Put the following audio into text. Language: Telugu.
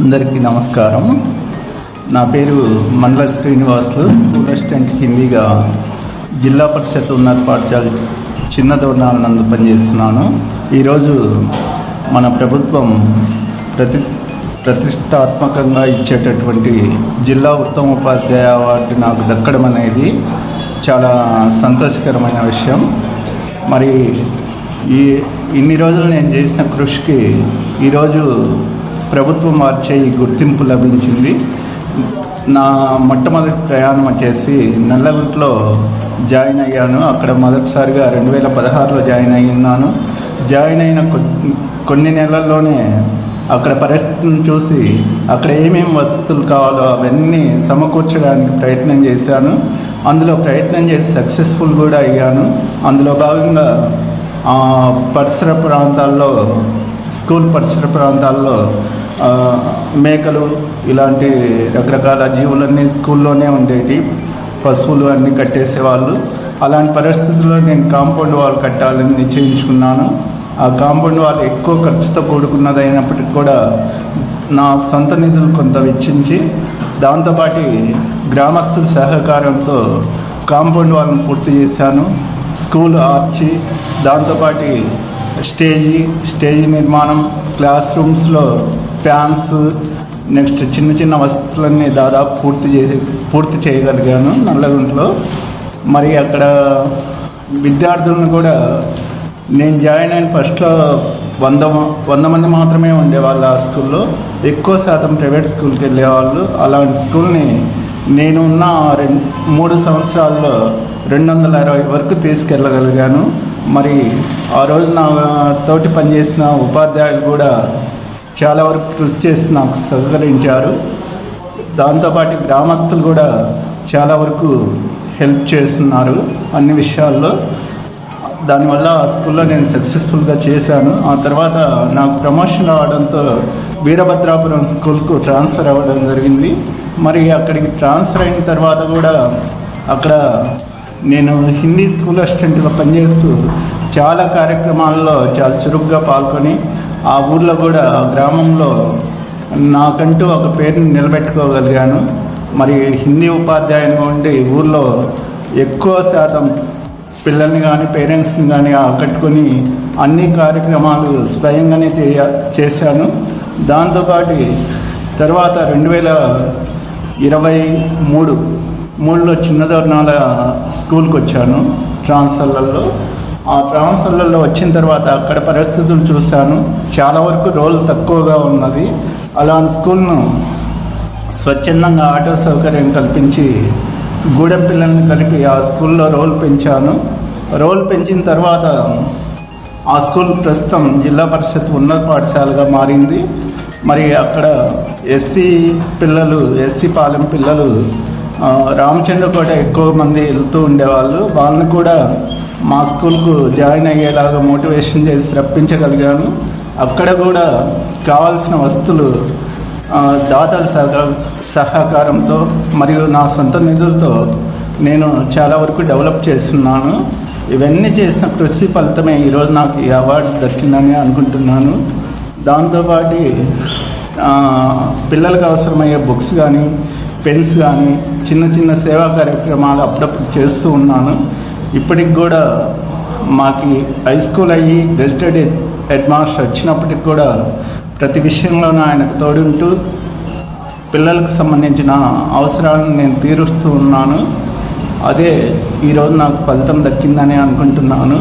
అందరికీ నమస్కారం. నా పేరు మండల శ్రీనివాసులు, స్కూల్ అసిస్టెంట్ హిందీగా జిల్లా పరిషత్ ఉన్నత పాఠశాల చిన్నదోర్నాల నందు పనిచేస్తున్నాను. ఈరోజు మన ప్రభుత్వం ప్రతిష్టాత్మకంగా ఇచ్చేటటువంటి జిల్లా ఉత్తమ ఉపాధ్యాయ అవార్డు నాకు దక్కడం అనేది చాలా సంతోషకరమైన విషయం. మరి ఇన్ని రోజులు నేను చేసిన కృషికి ఈరోజు ప్రభుత్వం వారిచే ఈ గుర్తింపు లభించింది. నా మొట్టమొదటి ప్రయాణం వచ్చేసి నల్లగుంటలో జాయిన్ అయ్యాను. అక్కడ మొదటిసారిగా 2016లో జాయిన్ అయ్యాను. జాయిన్ అయిన కొన్ని నెలల్లోనే అక్కడ పరిస్థితులను చూసి అక్కడ ఏమేమి వసతులు కావాలో అవన్నీ సమకూర్చడానికి ప్రయత్నం చేశాను. అందులో ప్రయత్నం చేసి సక్సెస్ఫుల్ కూడా అయ్యాను. అందులో భాగంగా పరిసర ప్రాంతాల్లో, స్కూల్ పరిసర ప్రాంతాల్లో మేకలు ఇలాంటి రకరకాల జీవులన్నీ స్కూల్లోనే ఉండేవి. పశువులు అన్నీ కట్టేసేవాళ్ళు. అలాంటి పరిస్థితుల్లో నేను కాంపౌండ్ వాల్ కట్టాలని నిశ్చయించుకున్నాను. ఆ కాంపౌండ్ వాల్ ఎక్కువ ఖర్చుతో కూడుకున్నది అయినప్పటికీ కూడా నా సొంత నిధులు కొంత వెచ్చించి, దాంతోపాటు గ్రామస్తుల సహకారంతో కాంపౌండ్ వాల్ని పూర్తి చేశాను. స్కూల్ ఆర్చి, దాంతోపాటు స్టేజీ నిర్మాణం, క్లాస్ రూమ్స్లో ఫ్యాన్స్, నెక్స్ట్ చిన్న చిన్న వసతులన్నీ దాదాపు పూర్తి చేయగలిగాను నల్లగుంటలో. మరి అక్కడ విద్యార్థులను కూడా నేను జాయిన్ అయిన ఫస్ట్లో 100 మంది మాత్రమే ఉండేవాళ్ళు. ఆ స్కూల్లో ఎక్కువ శాతం ప్రైవేట్ స్కూల్కి వెళ్ళేవాళ్ళు. అలాంటి స్కూల్ని నేను ఉన్న 3 సంవత్సరాల్లో 220 వరకు తీసుకెళ్ళగలిగాను. మరి ఆ రోజు నా తోటి పనిచేసిన ఉపాధ్యాయులు కూడా చాలా వరకు కృషి చేసి నాకు సహకరించారు. దాంతోపాటు గ్రామస్తులు కూడా చాలా వరకు హెల్ప్ చేస్తున్నారు అన్ని విషయాల్లో. దానివల్ల ఆ స్కూల్లో నేను సక్సెస్ఫుల్గా చేశాను. ఆ తర్వాత నాకు ప్రమోషన్ రావడంతో వీరభద్రాపురం స్కూల్కు ట్రాన్స్ఫర్ అవ్వడం జరిగింది. మరి అక్కడికి ట్రాన్స్ఫర్ అయిన తర్వాత కూడా అక్కడ నేను హిందీ స్కూల్ అసిస్టెంట్గా పనిచేస్తూ చాలా కార్యక్రమాల్లో చాలా చురుగ్గా పాల్గొని ఆ ఊర్లో కూడా, గ్రామంలో నాకంటూ ఒక పేరుని నిలబెట్టుకోగలిగాను. మరి హిందీ ఉపాధ్యాయునిగా ఉండి ఊర్లో ఎక్కువ శాతం పిల్లల్ని కానీ పేరెంట్స్ని కానీ ఆకట్టుకొని అన్ని కార్యక్రమాలు స్వయంగానే చేశాను. దాంతోపాటు తర్వాత 2023లో చిన్నదోర్నాల స్కూల్కి వచ్చాను ట్రాన్స్ఫర్లలో. ఆ ట్రాన్స్ఫర్లలో వచ్చిన తర్వాత అక్కడ పరిస్థితులు చూశాను. చాలా వరకు రోల్ తక్కువగా ఉన్నది. అలాంటి స్కూల్ను స్వచ్ఛందంగా ఆటో సౌకర్యం కల్పించి గూడెం పిల్లల్ని కలిపి ఆ స్కూల్లో రోల్ పెంచాను. రోల్ పెంచిన తర్వాత ఆ స్కూల్ ప్రస్తుతం జిల్లా పరిషత్ ఉన్నత పాఠశాలగా మారింది. మరి అక్కడ ఎస్సీ పాలెం పిల్లలు రామచంద్రకోట ఎక్కువ మంది వెళ్తూ ఉండేవాళ్ళు. వాళ్ళని కూడా మా స్కూల్కు జాయిన్ అయ్యేలాగా మోటివేషన్ చేసి రప్పించగలిగాను. అక్కడ కూడా కావాల్సిన వస్తువులు దాతల సహకారంతో మరియు నా సొంత నిధులతో నేను చాలా వరకు డెవలప్ చేస్తున్నాను. ఇవన్నీ చేసిన కృషి ఫలితమే ఈరోజు నాకు ఈ అవార్డు దక్కిందని అనుకుంటున్నాను. దాంతోపాటు పిల్లలకు అవసరమయ్యే బుక్స్ కానీ, పెన్స్ కానీ, చిన్న చిన్న సేవా కార్యక్రమాలు అప్పుడప్పుడు చేస్తూ ఉన్నాను. ఇప్పటికి కూడా మాకు హై స్కూల్ అయ్యి గెజిటెడ్ హెడ్ మాస్టర్ వచ్చినప్పటికి కూడా ప్రతి విషయంలోనూ ఆయనకు తోడుంటూ పిల్లలకు సంబంధించిన అవసరాలను నేను తీరుస్తూ ఉన్నాను. అదే ఈరోజు నాకు ఫలితం దక్కిందని అనుకుంటున్నాను.